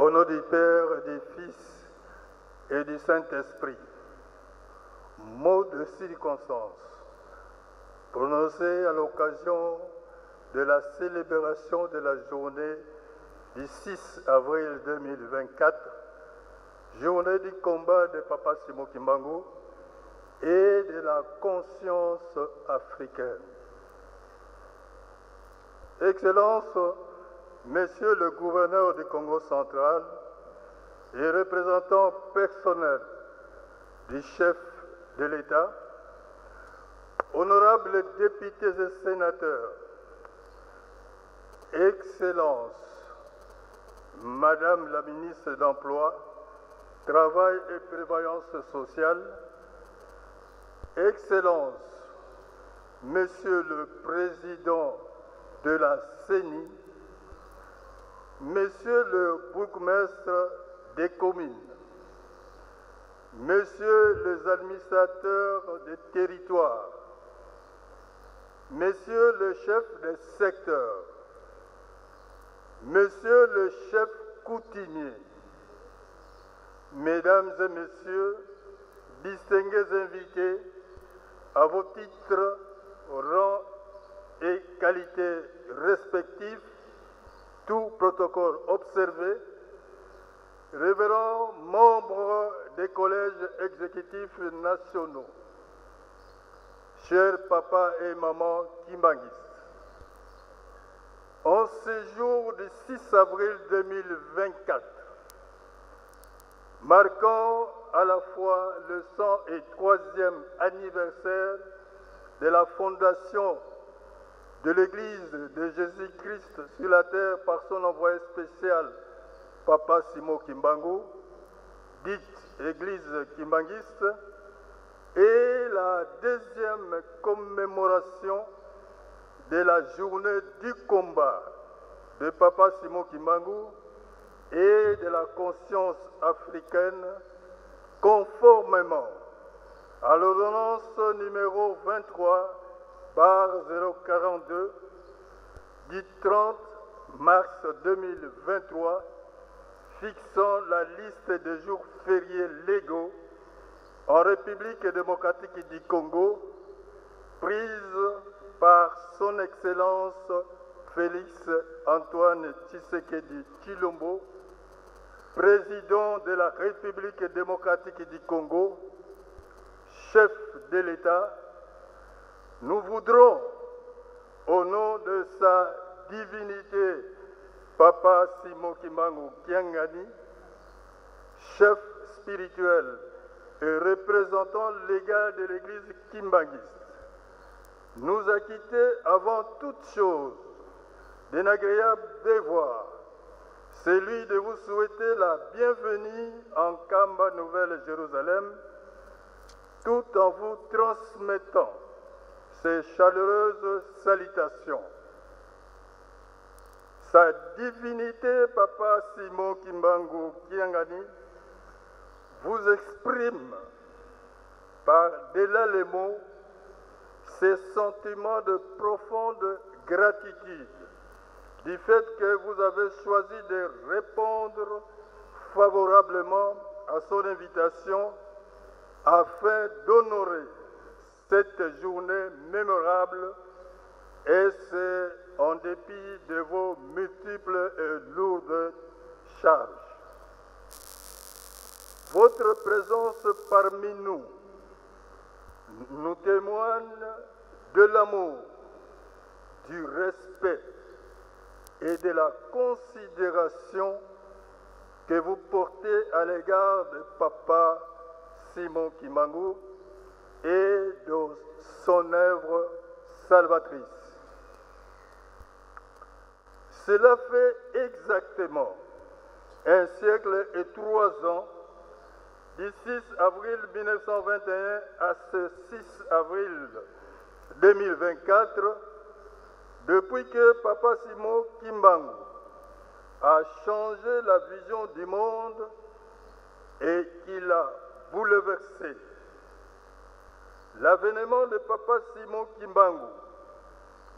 Au nom du Père, et du Fils et du Saint-Esprit, mot de circonstance prononcé à l'occasion de la célébration de la journée du 6 avril 2024, journée du combat de Papa Simon Kimbangu et de la conscience africaine. Excellence, Monsieur le gouverneur du Congo central et représentant personnel du chef de l'État, honorables députés et sénateurs, Excellence, Madame la ministre de l'Emploi, Travail et Prévoyance sociale, Excellence, Monsieur le Président de la CENI, Monsieur le bourgmestre des communes, Messieurs les administrateurs des territoires, Messieurs le chef des secteurs, Monsieur le chef coutumier, Mesdames et Messieurs, distingués invités, à vos titres, rangs et qualités respectifs, tout protocole observé, révérends membres des collèges exécutifs nationaux, chers papas et mamans kimbanguistes, en ce jour du 6 avril 2024, marquant à la fois le 103e anniversaire de la fondation de l'Église de Jésus-Christ sur la terre par son envoyé spécial, Papa Simon Kimbangu, dite Église kimbanguiste, et la deuxième commémoration de la journée du combat de Papa Simon Kimbangu et de la conscience africaine, conformément à l'ordonnance numéro 23/042 du 30 mars 2023 fixant la liste des jours fériés légaux en République démocratique du Congo, prise par son Excellence Félix Antoine Tshisekedi Tshilombo, président de la République démocratique du Congo, chef de l'État. Nous voudrons, au nom de sa divinité, Papa Simon Kimbangu Kiangani, chef spirituel et représentant légal de l'Église kimbanguiste, nous acquitter avant toute chose d'un agréable devoir, celui de vous souhaiter la bienvenue en Kamba Nouvelle-Jérusalem, tout en vous transmettant ces chaleureuses salutations. Sa divinité, Papa Simon Kimbangu Kiangani, vous exprime par-delà les mots ces sentiments de profonde gratitude du fait que vous avez choisi de répondre favorablement à son invitation afin d'honorer cette journée mémorable, et c'est en dépit de vos multiples et lourdes charges. Votre présence parmi nous nous témoigne de l'amour, du respect et de la considération que vous portez à l'égard de Papa Simon Kimbangu et de son œuvre salvatrice. Cela fait exactement un siècle et 3 ans, du 6 avril 1921 à ce 6 avril 2024, depuis que Papa Simon Kimbangu a changé la vision du monde et qu'il a bouleversé. L'avènement de Papa Simon Kimbangu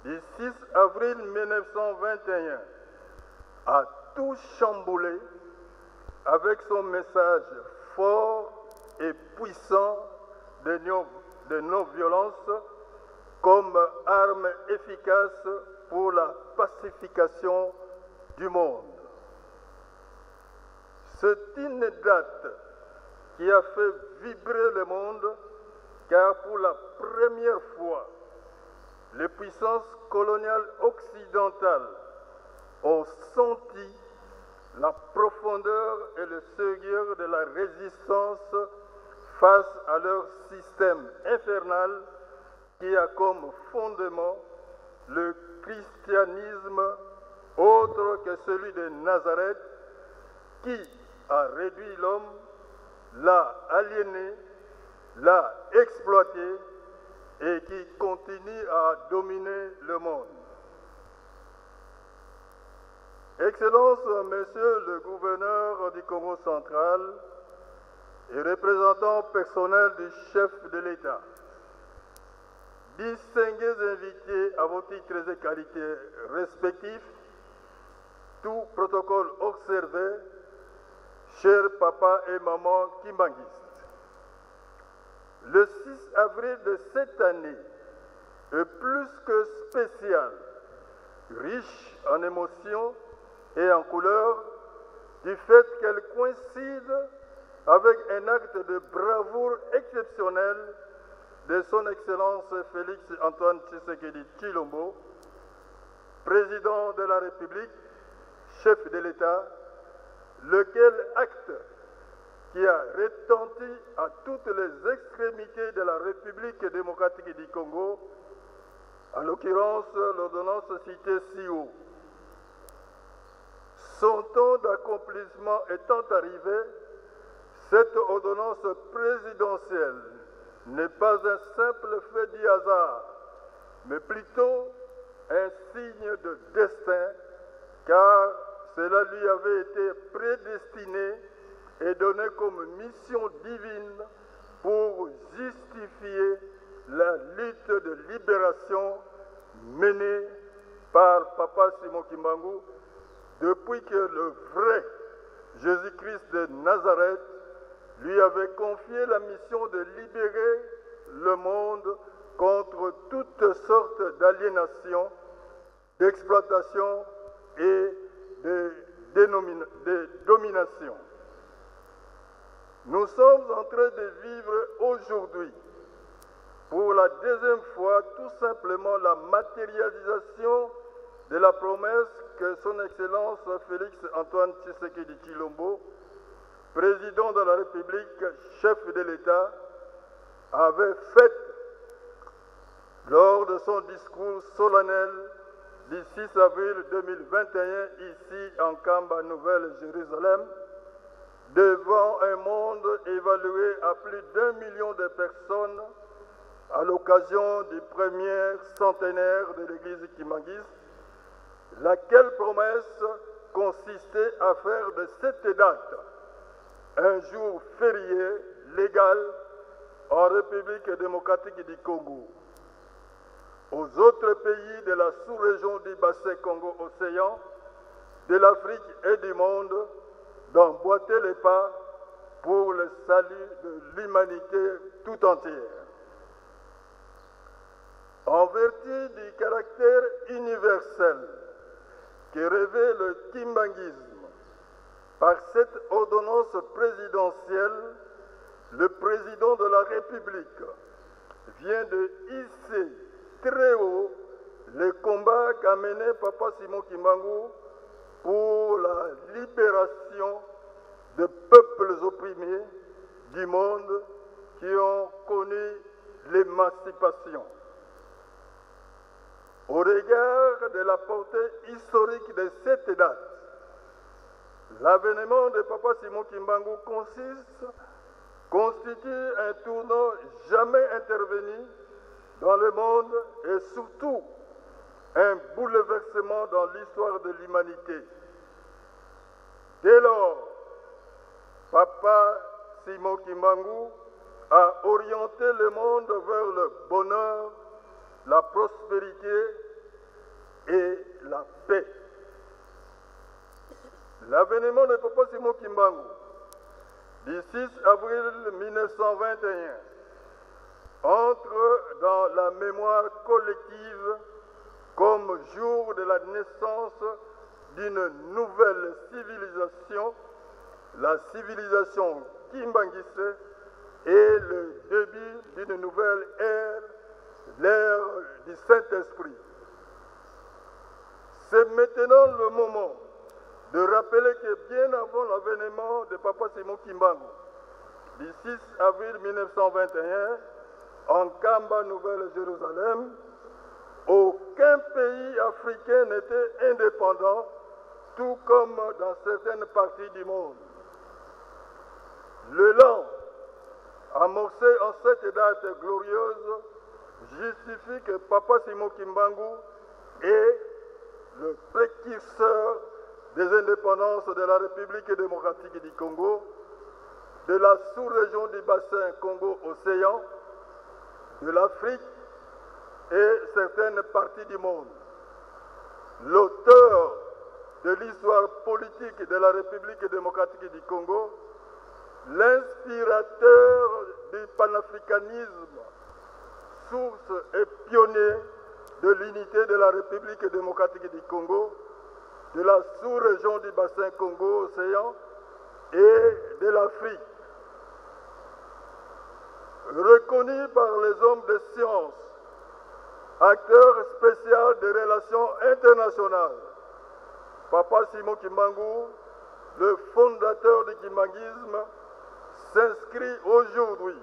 du 6 avril 1921 a tout chamboulé avec son message fort et puissant de non-violence comme arme efficace pour la pacification du monde. C'est une date qui a fait vibrer le monde, car pour la première fois, les puissances coloniales occidentales ont senti la profondeur et le sérieux de la résistance face à leur système infernal qui a comme fondement le christianisme autre que celui de Nazareth, qui a réduit l'homme, l'a aliéné, l'a exploité et qui continue à dominer le monde. Excellence, Monsieur le gouverneur du Congo central et représentant personnel du chef de l'État, distingués invités à vos titres et qualités respectifs, tout protocole observé, chers papa et maman kimbanguistes. Le 6 avril de cette année est plus que spécial, riche en émotions et en couleurs, du fait qu'elle coïncide avec un acte de bravoure exceptionnel de son Excellence Félix Antoine Tshisekedi Tshilombo, président de la République, chef de l'État, lequel acte qui a retenti à toutes les extrémités de la République démocratique du Congo, en l'occurrence l'ordonnance citée si haut. Son temps d'accomplissement étant arrivé, cette ordonnance présidentielle n'est pas un simple fait du hasard, mais plutôt un signe de destin, car cela lui avait été prédestiné et donné comme mission divine pour justifier la lutte de libération menée par Papa Simon Kimbangu depuis que le vrai Jésus-Christ de Nazareth lui avait confié la mission de libérer le monde contre toutes sortes d'aliénation, d'exploitation et de domination. Nous sommes en train de vivre aujourd'hui, pour la deuxième fois, tout simplement la matérialisation de la promesse que son Excellence Félix Antoine Tshisekedi Tshilombo, président de la République, chef de l'État, avait faite lors de son discours solennel du 6 avril 2021 ici en Kamba, Nouvelle-Jérusalem, devant un monde évalué à plus d'1 million de personnes à l'occasion du premier centenaire de l'Église kimbanguiste, laquelle promesse consistait à faire de cette date un jour férié légal en République démocratique du Congo. Aux autres pays de la sous-région du bassin Congo-Océan, de l'Afrique et du monde, d'emboîter les pas pour le salut de l'humanité tout entière. En vertu du caractère universel que revêt le kimbanguisme, par cette ordonnance présidentielle, le président de la République vient de hisser très haut le combat qu'a mené Papa Simon Kimbangu pour la libération des peuples opprimés du monde qui ont connu l'émancipation. Au regard de la portée historique de cette date, l'avènement de Papa Simon Kimbangu constitue un tournant jamais intervenu dans le monde et surtout un bouleversement dans l'histoire de l'humanité. Dès lors, Papa Simon Kimbangu a orienté le monde vers le bonheur, la prospérité et la paix. L'avènement de Papa Simon Kimbangu, du 6 avril 1921, entre dans la mémoire collective comme jour de la naissance d'une nouvelle civilisation, la civilisation kimbanguiste, et le début d'une nouvelle ère, l'ère du Saint-Esprit. C'est maintenant le moment de rappeler que bien avant l'avènement de Papa Simon Kimbangu, du 6 avril 1921, en Kamba, Nouvelle-Jérusalem, aucun pays africain n'était indépendant, tout comme dans certaines parties du monde. L'élan amorcé en cette date glorieuse justifie que Papa Simon Kimbangu est le précurseur des indépendances de la République démocratique du Congo, de la sous-région du bassin Congo-Océan, de l'Afrique et certaines parties du monde. L'auteur de l'histoire politique de la République démocratique du Congo, l'inspirateur du panafricanisme, source et pionnier de l'unité de la République démocratique du Congo, de la sous-région du bassin Congo-Océan et de l'Afrique. Reconnu par les hommes de science, acteur spécial des relations internationales, Papa Simon Kimbangu, le fondateur du kimbanguisme, s'inscrit aujourd'hui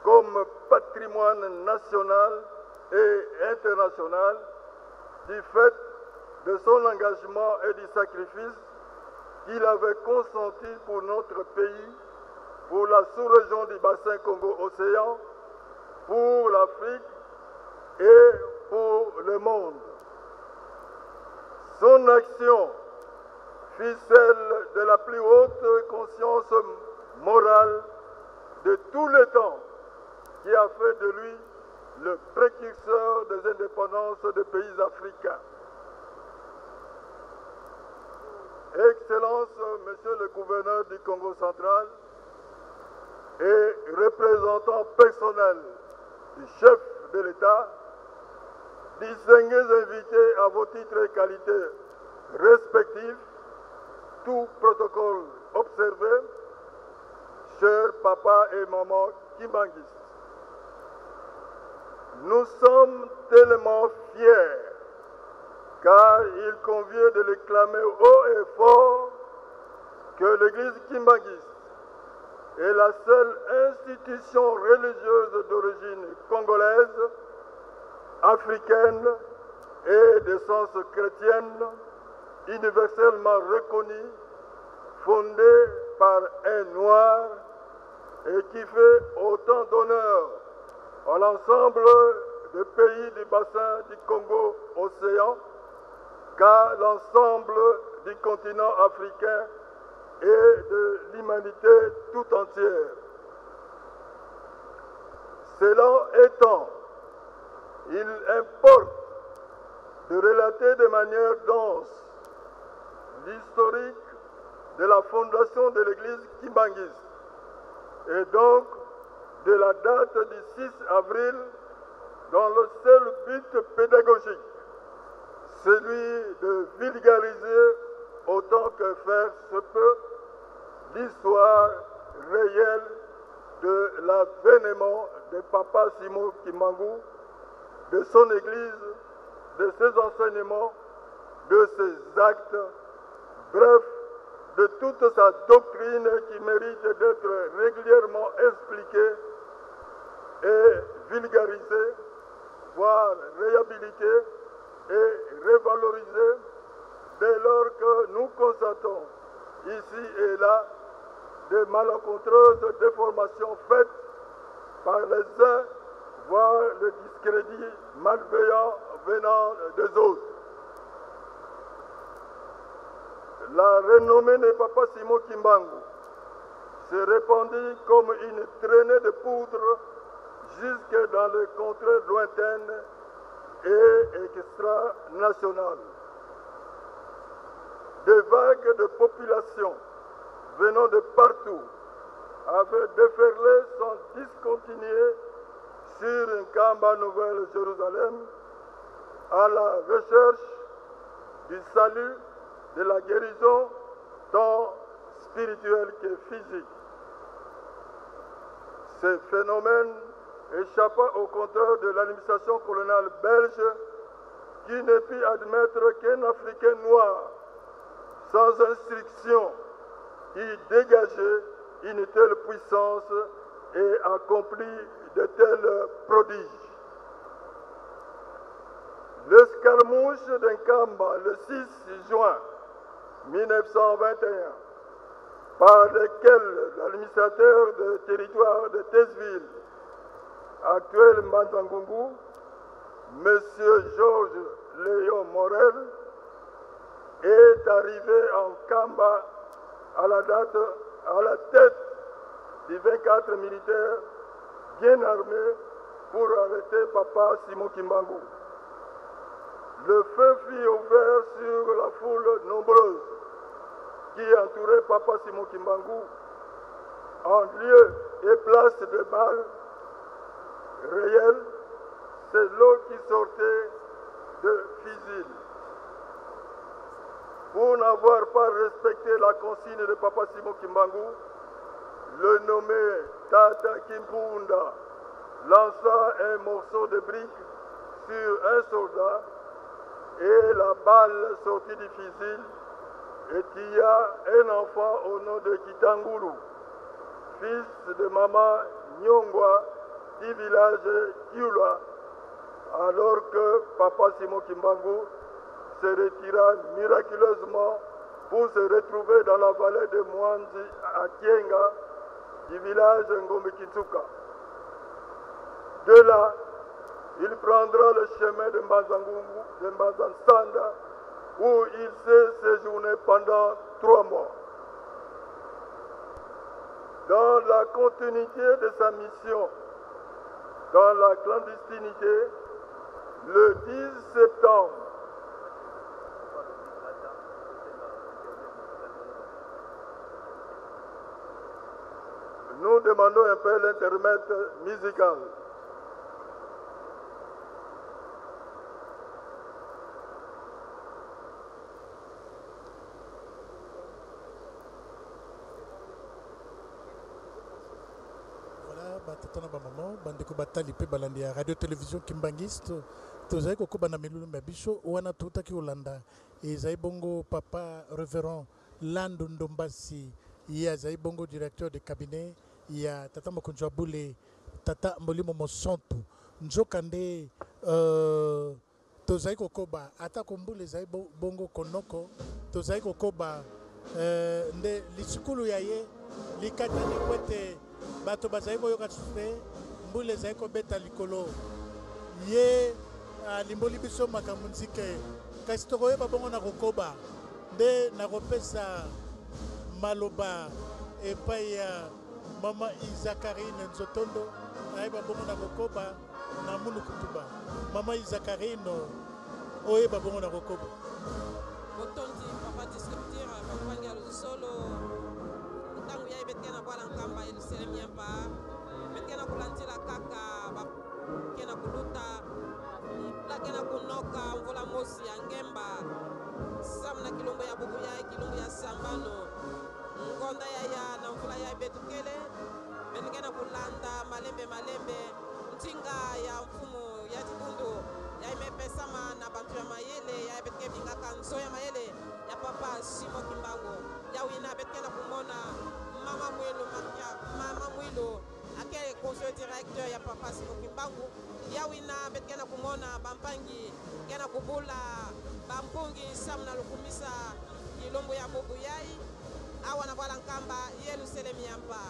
comme patrimoine national et international du fait de son engagement et du sacrifice qu'il avait consenti pour notre pays, pour la sous-région du bassin Congo-Océan, pour l'Afrique et pour le monde. Son action fut celle de la plus haute conscience morale de tout le temps, qui a fait de lui le précurseur des indépendances des pays africains. Excellence, Monsieur le gouverneur du Congo central et représentant personnel du chef de l'État, distingués invités à vos titres et qualités respectifs, tout protocole observé, chers papa et maman kimbanguistes. Nous sommes tellement fiers, car il convient de l'exclamer haut et fort que l'Église kimbanguiste est la seule institution religieuse d'origine congolaise, africaine et d'essence chrétienne, universellement reconnue, fondée par un noir et qui fait autant d'honneur à l'ensemble des pays du bassin du Congo-Océan qu'à l'ensemble du continent africain et de l'humanité tout entière. Cela étant, il importe de relater de manière dense l'historique de la fondation de l'Église kimbanguiste et donc de la date du 6 avril dans le seul but pédagogique, celui de vulgariser autant que faire se peut l'histoire réelle de l'avènement de Papa Simon Kimbangu, de son Église, de ses enseignements, de ses actes, bref, de toute sa doctrine qui mérite d'être régulièrement expliquée et vulgarisée, voire réhabilitée et revalorisée dès lors que nous constatons ici et là des malencontreuses déformations faites par les uns, voire le discrédit malveillant venant des autres. La renommée de Papa Simon Kimbangu s'est répandue comme une traînée de poudre jusque dans les contrées lointaines et extra-nationales. Des vagues vagues de population venant de partout avaient déferlé sans discontinuer sur une Kamba Nouvelle Jérusalem à la recherche du salut, de la guérison, tant spirituelle que physique. Ce phénomène échappa au contraire de l'administration coloniale belge qui ne put admettre qu'un Africain noir sans instruction y dégageait une telle puissance et accomplit de tels prodiges. L'escarmouche d'Nkamba le 6 juin 1921, par lequel l'administrateur du territoire de Tezville, actuel Manzangungu, M. Georges Léon Morel, est arrivé en Kamba à la tête des 24 militaires bien armés pour arrêter Papa Simon Kimbangu. Le feu fut ouvert sur la foule nombreuse qui entourait Papa Simon Kimbangu en lieu et place de balles réelles. C'est l'eau qui sortait de fusil. Pour n'avoir pas respecté la consigne de Papa Simon Kimbangu, le nommé Tata Kimpunda lança un morceau de brique sur un soldat et la balle sortie du fusil et tia un enfant au nom de Kitanguru, fils de maman Nyongwa du village Kiula, alors que Papa Simon Kimbangu se retira miraculeusement pour se retrouver dans la vallée de Mwanzi à Kienga du village Ngombe Kitsuka. De là, il prendra le chemin de Mbanzansanda où il s'est séjourné pendant 3 mois. Dans la continuité de sa mission dans la clandestinité, le 10 septembre, nous demandons un peu l'intermède musical. Batana bamama bandeko batali pe balandi ya radio télévision Kimbangiste tozali kokoba na milulu ya biso wana tutaki olanda ezali bongo papa révérend Lando Ndombasi ye azali bongo directeur de cabinet ya tata mokonzi wa bule tata Molimo Mosonto nzoka nde tozali kokoba ata kombula ezali bongo konoko tozali kokoba nde lisikulu ya ye likatani kwete bato bazali koyoka te mbula ezali kobeta likolo ye alimboli biso makambo nzike kasi tokoyeba bongo na kokoba nde nakopesa maloba epai ya mama Izakarine Nzotondo ayeba bongo na kokoba na munu kutuba mama Izakarine oyeba bongo na kokoba botondi papa disrupteur papa ngalo solo tangu ya betkena bwala nkamba eluselemiemba betkena kulantila kaka kena kuluta lakena kunoka mvula mosi ya ngemba samna kilumbu ya bubu ya kilumbu ya sambano ngonda ya na mvula ya betukele betkena kulanda malembe ntinga ya mfumu ya tikundu ya imepesama na bantu ya mayele ya betke bingaka nso ya mayele ya papa Simo Kimbangu ya wina betkena kumona mama mwilu ake conseiller directeur ya papa Simo Kimbangu ya wina betkena kumona bampangi kena kubula bampungi samna lukumisa kilombo ya bubu yai awa na bwala nkamba yelu selemi yampa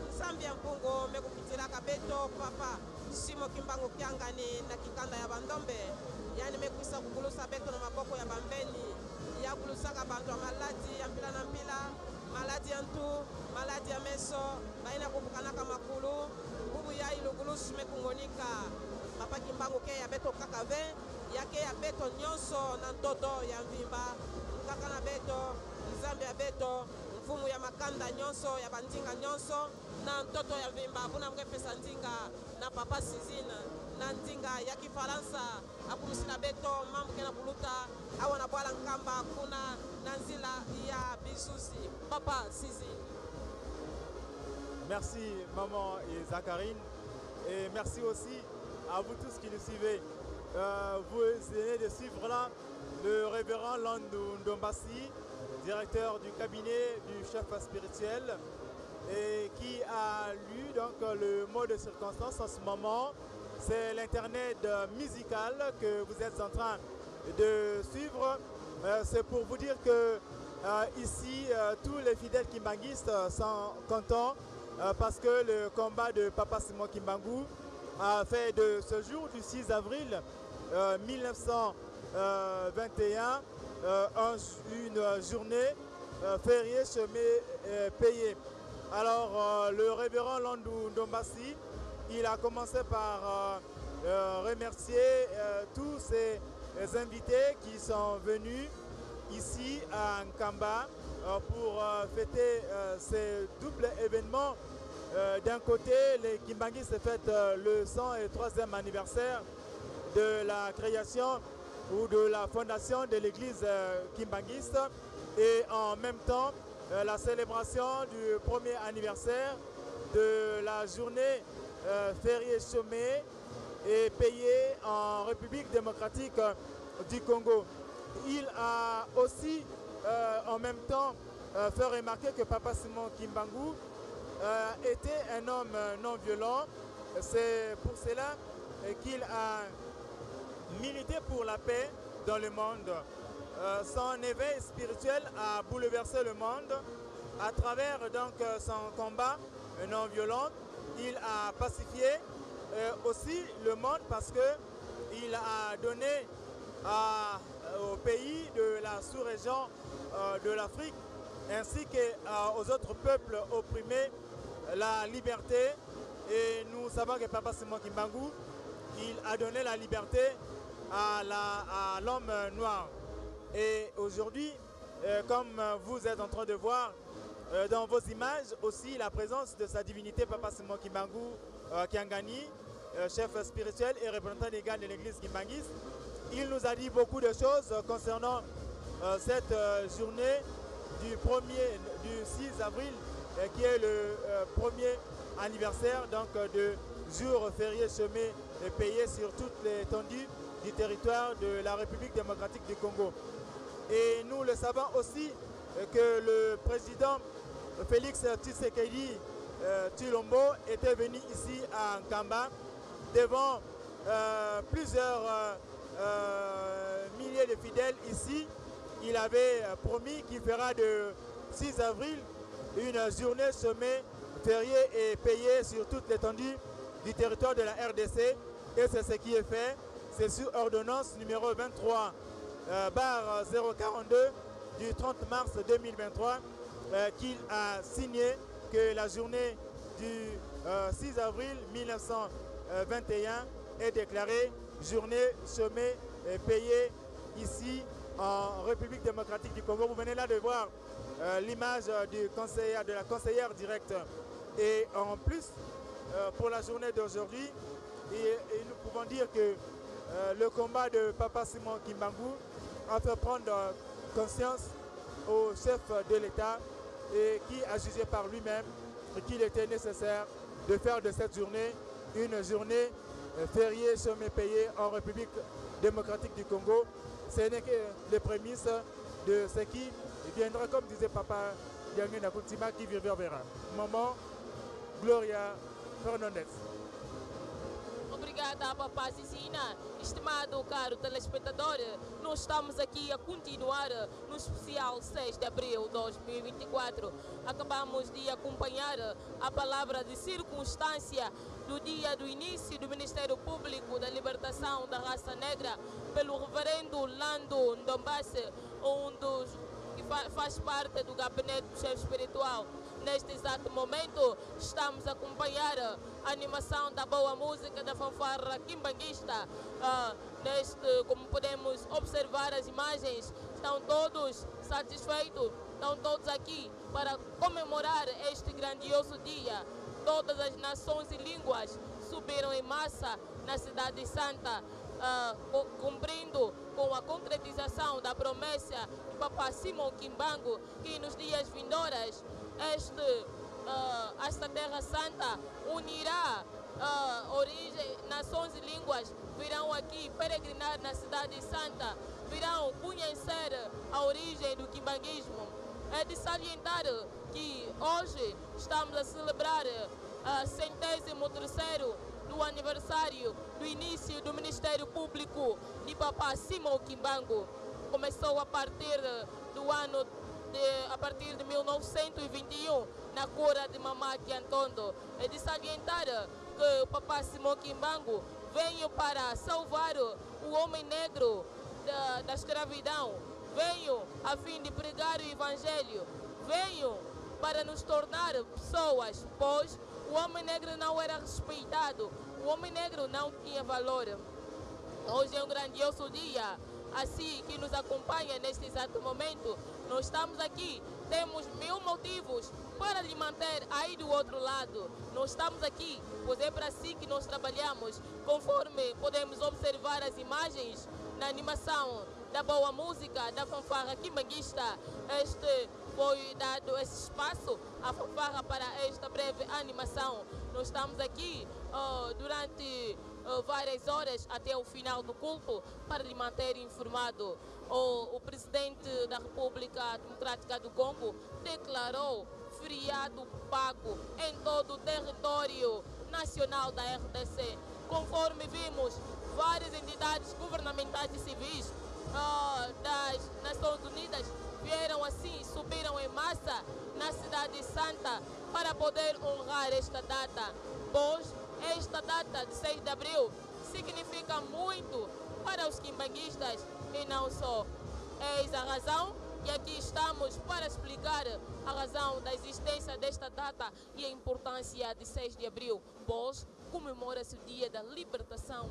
nsambi ya mpungo mekupitiraka beto papa Simo Kimbangu kiangani na kikanda ya bandombe yani mekwisa kukulusa beto na maboko ya bambeni ya kulusaka bantu ya maladi ya mpila na mpila maladi ya ntu maladi ya meso baina kubukanaka makulu bubu ya ilugulusu mekungonika papa Kimbangu ke ya beto kaka ve yake ya beto nyonso na ntoto ya mvimba kaka na beto nzambe ya beto mfumu ya makanda nyonso ya bandinga nyonso na ntoto ya vimba mpona mukepesa ndinga na papa Sizine na ndinga ya kifaransa akumisina beto mambuke na kuluta awa na bwala nkamba kuna na nzila ya bisusi papa Sizine. Merci maman et Zacharine et merci aussi à vous tous qui nous suivez. Vous venez de suivre là le révérend Landou Ndombasi, directeur du cabinet du chef spirituel, et qui a lu donc le mot de circonstance en ce moment. C'est l'internet musical que vous êtes en train de suivre. C'est pour vous dire que ici, tous les fidèles kimbanguistes sont contents parce que le combat de Papa Simon Kimbangu a fait de ce jour du 6 avril 1921 une journée fériée chemin payée. Alors le révérend Landou Ndombasi, il a commencé par remercier tous ces invités qui sont venus ici à Nkamba pour fêter ces doubles événements. D'un côté, les Kimbanguistes fêtent le 103e anniversaire de la création ou de la fondation de l'église kimbanguiste et en même temps la célébration du premier anniversaire de la journée fériée chômée et payée en République démocratique du Congo. Il a aussi en même temps fait remarquer que Papa Simon Kimbangu était un homme non violent. C'est pour cela qu'il a milité pour la paix dans le monde. Son éveil spirituel a bouleversé le monde à travers donc son combat non violent. Il a pacifié aussi le monde parce qu'il a donné aux pays de la sous-région de l'Afrique ainsi qu'aux autres peuples opprimés la liberté. Et nous savons que Papa Simon Kimbangu, il a donné la liberté à l'homme noir. Et aujourd'hui, comme vous êtes en train de voir dans vos images aussi la présence de sa divinité Papa Simon Kimbangu Kiangani, chef spirituel et représentant légal de l'église kimbanguiste. Il nous a dit beaucoup de choses concernant cette journée du 6 avril qui est le premier anniversaire donc de jour férié semé et payé sur toute l'étendue du territoire de la République démocratique du Congo. Et nous le savons aussi que le président Félix Tshisekedi Tshilombo était venu ici à Nkamba devant plusieurs milliers de fidèles ici. Il avait promis qu'il fera de 6 avril une journée semée, fériée et payée sur toute l'étendue du territoire de la RDC. Et c'est ce qui est fait. C'est sur ordonnance numéro 23 042 du 30 mars 2023 qu'il a signé que la journée du 6 avril 1921 est déclarée journée semée et payée ici en République démocratique du Congo. Vous venez là de voir l'image de la conseillère directe. Et en plus, pour la journée d'aujourd'hui, et nous pouvons dire que le combat de Papa Simon Kimbangu a fait prendre conscience au chef de l'État et qui a jugé par lui-même qu'il était nécessaire de faire de cette journée une journée fériée, chômée payée en République démocratique du Congo. Ce n'est que les prémices de ce qui viendra, comme disait Papa Diangé Nakutima, qui verra. Maman Gloria Fernandez. Obrigada, Papa Cicina. Estimado caro telespectador, nós estamos aqui a continuar no especial 6 de abril de 2024. Acabamos de acompanhar a palavra de circunstância do dia do início do Ministério Público da Libertação da Raça Negra pelo reverendo Landou Ndombasi, que faz parte do gabinete do chefe espiritual. Neste exato momento, estamos a acompanhar a animação da boa música da fanfarra kimbanguista. Como podemos observar as imagens, estão todos satisfeitos, estão todos aqui para comemorar este grandioso dia. Todas as nações e línguas subiram em massa na Cidade Santa, cumprindo com a concretização da promessa de Papa Simão Kimbangu, que nos dias vindouros esta Terra Santa unirá nações e línguas, virão aqui peregrinar na Cidade Santa, virão conhecer a origem do quimbanguismo. É de salientar que hoje estamos a celebrar a 103º do aniversário do início do Ministério Público de Papa Simão Kimbangu. Começou a partir de 1921 na cura de Mamá Kiantondo. É de salientar que o Papa Simão Kimbangu veio para salvar o homem negro da escravidão, veio a fim de pregar o Evangelho, veio para nos tornar pessoas, pois o homem negro não era respeitado, o homem negro não tinha valor. Hoje é um grandioso dia, assim que nos acompanha neste exato momento. Nós estamos aqui, temos 1000 motivos para lhe manter aí do outro lado. Nós estamos aqui, pois é para assim que nós trabalhamos, conforme podemos observar as imagens na animação da boa música, da fanfarra quimbanguista. Foi dado esse espaço, a fanfarra, para esta breve animação. Nós estamos aqui durante várias horas até o final do culto para lhe manter informado. O presidente da República Democrática do Congo declarou feriado pago em todo o território nacional da RDC. Conforme vimos, várias entidades governamentais e civis das Nações Unidas vieram assim, subiram em massa na Cidade Santa para poder honrar esta data, pois esta data de 6 de abril significa muito para os quimbanguistas e não só. Eis a razão, e aqui estamos para explicar a razão da existência desta data e a importância de 6 de abril, pois comemora-se o dia da libertação.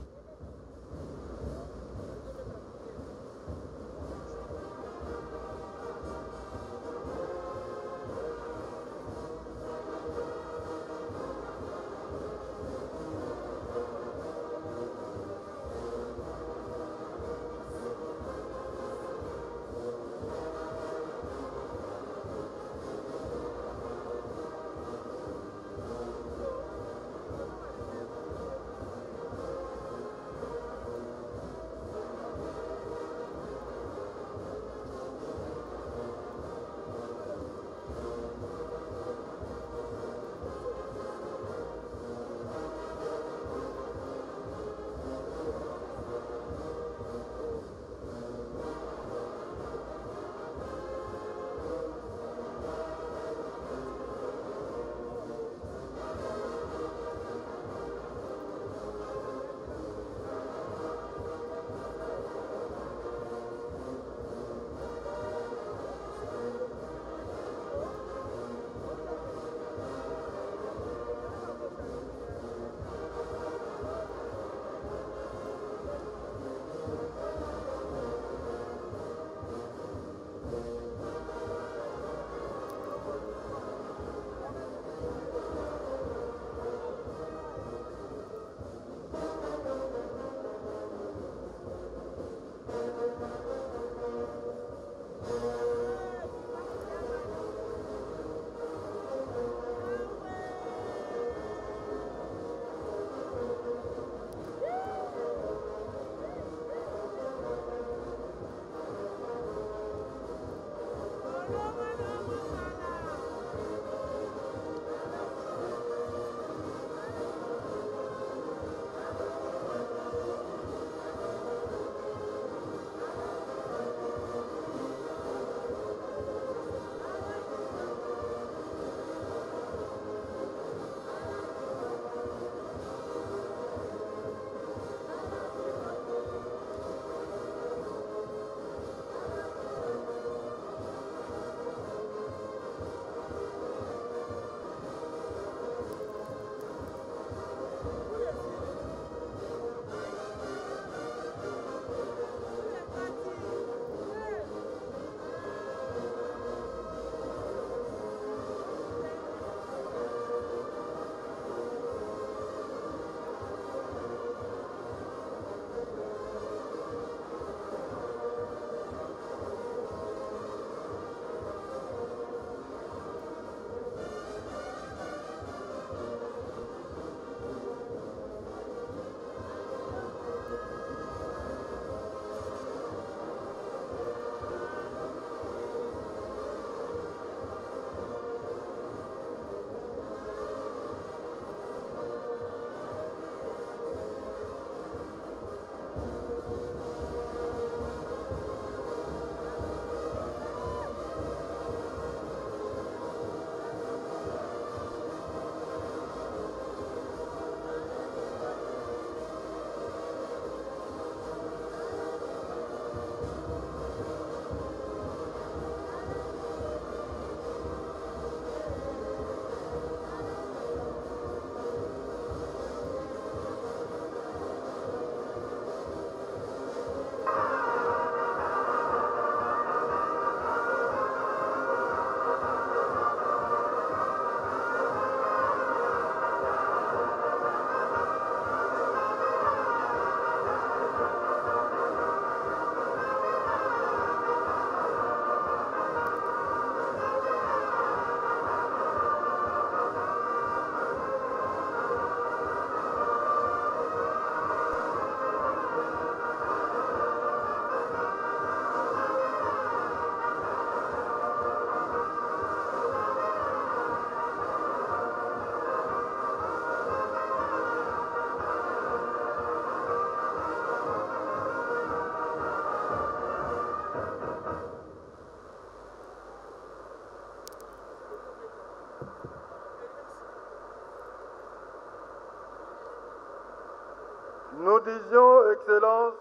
Nous disions, Excellence,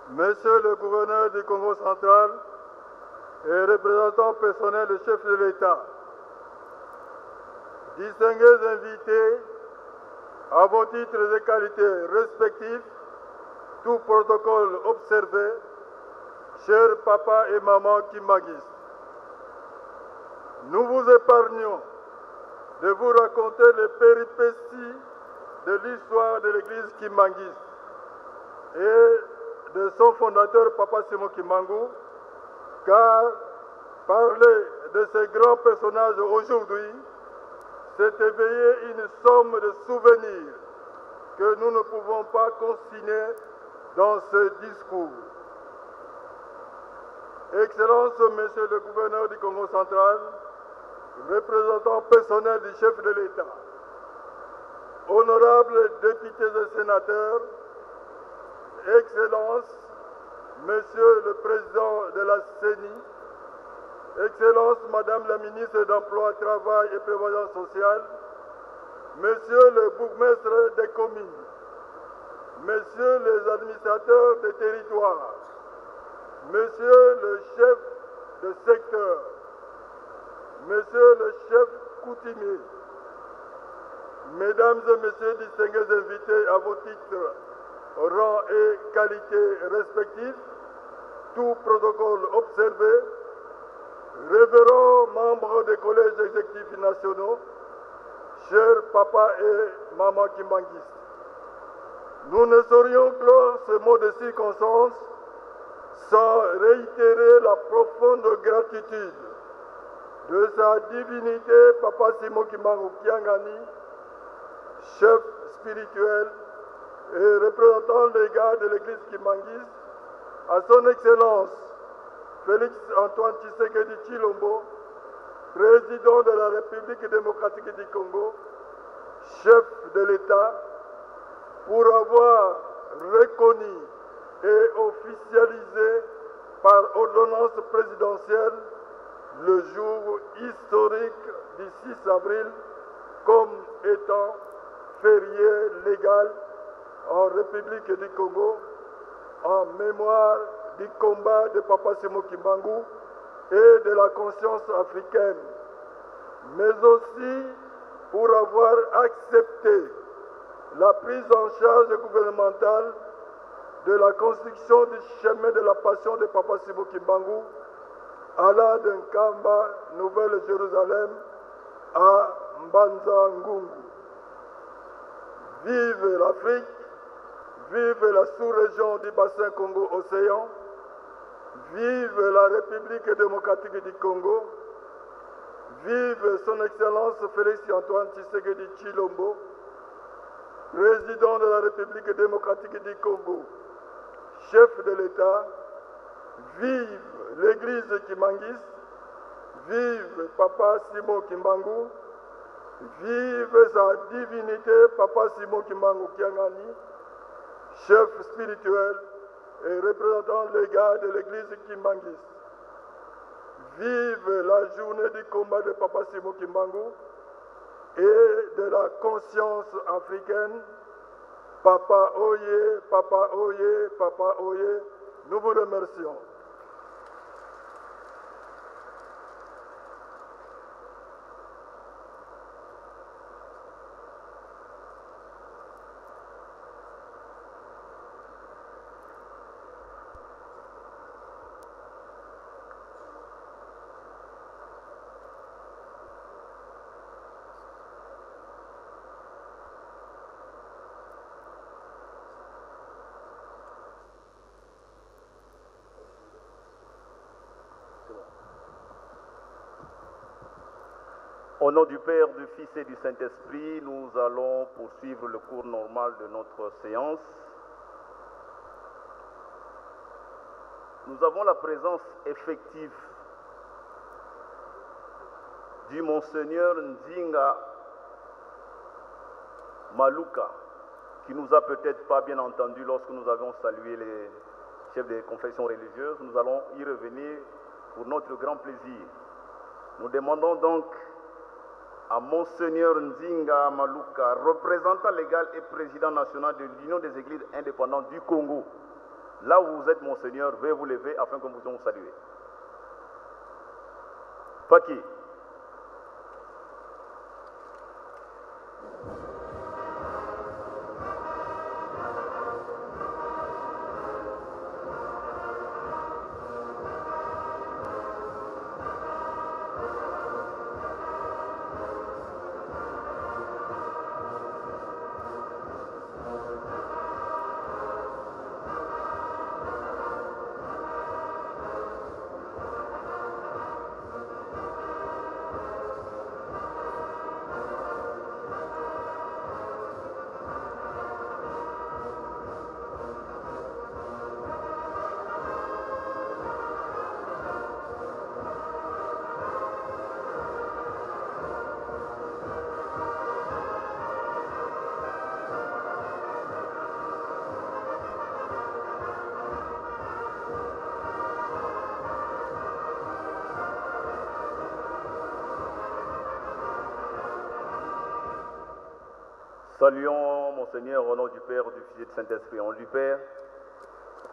Monsieur le gouverneur du Congo central et représentant personnel du chef de l'État, distingués invités, à vos titres et qualités respectifs, tout protocole observé, chers papa et maman Kimbanguistes, nous vous épargnons de vous raconter les péripéties de l'histoire de l'église Kimbanguiste et de son fondateur, Papa Simon Kimbangu, car parler de ces grands personnages aujourd'hui, c'est éveiller une somme de souvenirs que nous ne pouvons pas consigner dans ce discours. Excellence, Monsieur le gouverneur du Congo central, représentant personnel du chef de l'État, honorables députés et sénateurs, Excellence, Monsieur le Président de la CENI, Excellence, Madame la Ministre d'Emploi, Travail et Prévoyance sociale, Monsieur le bourgmestre des communes, Messieurs les administrateurs des territoires, Monsieur le chef de secteur, Monsieur le chef coutumier, Mesdames et Messieurs distingués invités à vos titres, rang et qualités respectifs, tout protocole observé, révérends membres des collèges exécutifs nationaux, chers papa et maman Kimbanguistes, nous ne saurions clore ce mot de circonstance sans réitérer la profonde gratitude de sa divinité Papa Simon Kimbangu Kiangani, chef spirituel et représentant légal de l'église Kimbanguiste, à son Excellence Félix Antoine Tshisekedi Tshilombo, président de la République démocratique du Congo, chef de l'État, pour avoir reconnu et officialisé par ordonnance présidentielle le jour historique du 6 avril comme étant férié légal en République du Congo en mémoire du combat de Papa Simon Kimbangu et de la conscience africaine, mais aussi pour avoir accepté la prise en charge gouvernementale de la construction du chemin de la passion de Papa Simon Kimbangu allant d'Nkamba, Nouvelle-Jérusalem, à Mbanza Ngungu. Vive l'Afrique, vive la sous-région du bassin Congo-Océan, vive la République démocratique du Congo, vive son Excellence Félix Antoine Tshisekedi Tshilombo, président de la République démocratique du Congo, chef de l'État, vive l'Église Kimbanguiste, vive Papa Simon Kimbangu, vive sa divinité Papa Simon Kimbangu Kiangani, chef spirituel et représentant légal de l'Église Kimbanguiste. Vive la journée du combat de Papa Simon Kimbangu et de la conscience africaine. Papa Oye, Papa Oye, Papa Oye, nous vous remercions. Au nom du Père, du Fils et du Saint-Esprit, nous allons poursuivre le cours normal de notre séance. Nous avons la présence effective du Monseigneur Nzinga Maluka, qui nous a peut-être pas bien entendu lorsque nous avons salué les chefs des confessions religieuses. Nous allons y revenir pour notre grand plaisir. Nous demandons donc à Monseigneur Nzinga Maluka, représentant légal et président national de l'Union des Églises indépendantes du Congo. Là où vous êtes, Monseigneur, veuillez vous lever afin que nous puissions vous saluer. Paki. Saluons, Monseigneur, au nom du Père, du Fils et du Saint-Esprit. Au nom du Père,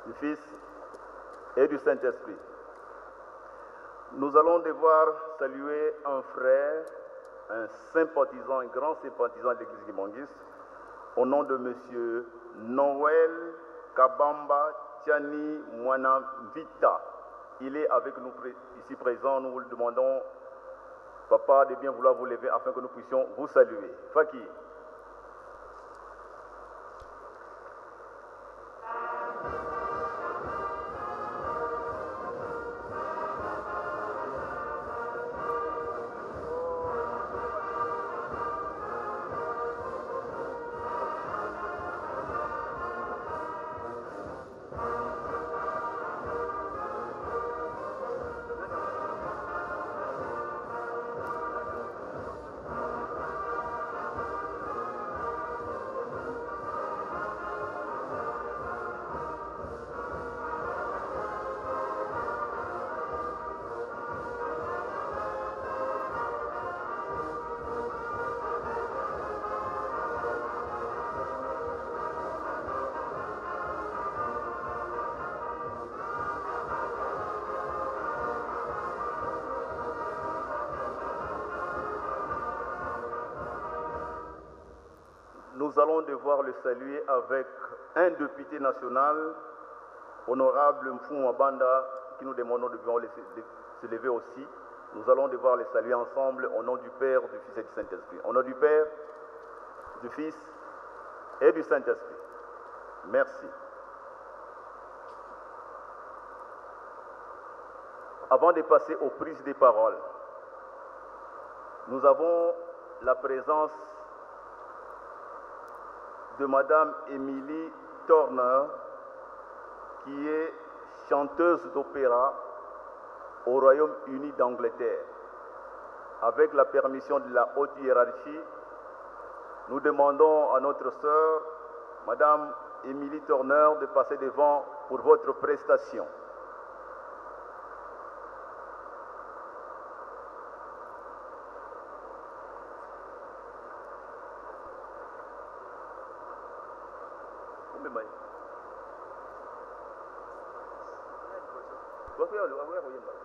du Fils et du Saint-Esprit. Nous allons devoir saluer un frère, un sympathisant, un grand sympathisant de l'Église guimondiste, au nom de M. Noël Kabamba Tiani Mwanavita. Il est avec nous ici présent. Nous vous le demandons, Papa, de bien vouloir vous lever afin que nous puissions vous saluer. Faki. Nous allons devoir le saluer avec un député national, honorable Mfou Mabanda, qui nous demandons de se lever aussi. Nous allons devoir les saluer ensemble au nom du Père, du Fils et du Saint-Esprit. Au nom du Père, du Fils et du Saint-Esprit. Merci. Avant de passer aux prises des paroles, nous avons la présence de Madame Émilie Turner, qui est chanteuse d'opéra au Royaume-Uni d'Angleterre. Avec la permission de la haute hiérarchie, nous demandons à notre sœur, Madame Émilie Turner, de passer devant pour votre prestation. What we are